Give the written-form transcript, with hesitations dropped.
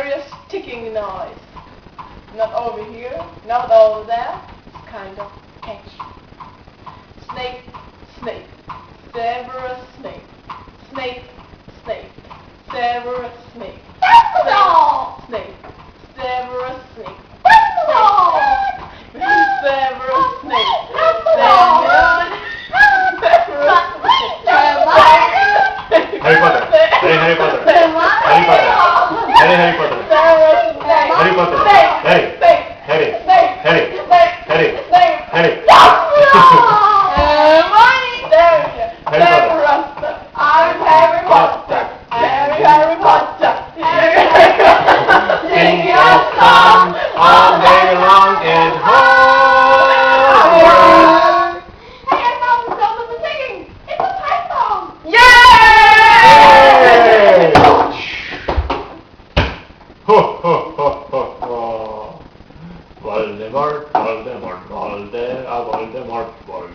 mysterious ticking noise. Not over here, not over there. It's kind of catchy. Snake, snake, several snake. Snake, snake, several snake. Snake, snake, several snake. Snake, several snake. Harry Potter. Hey Harry Potter. Harry Potter. Hey Harry Potter. Harry Potter. Harry. Harry. Harry. Harry. Harry. I'm Harry Potter. Harry Potter. Sing a song all day long at home. Hey, I found the sound of the singing. It's a python. Yay! Ho ho ho ho ho. Voldemort, Voldemort, Voldemort, Voldemort, Voldemort.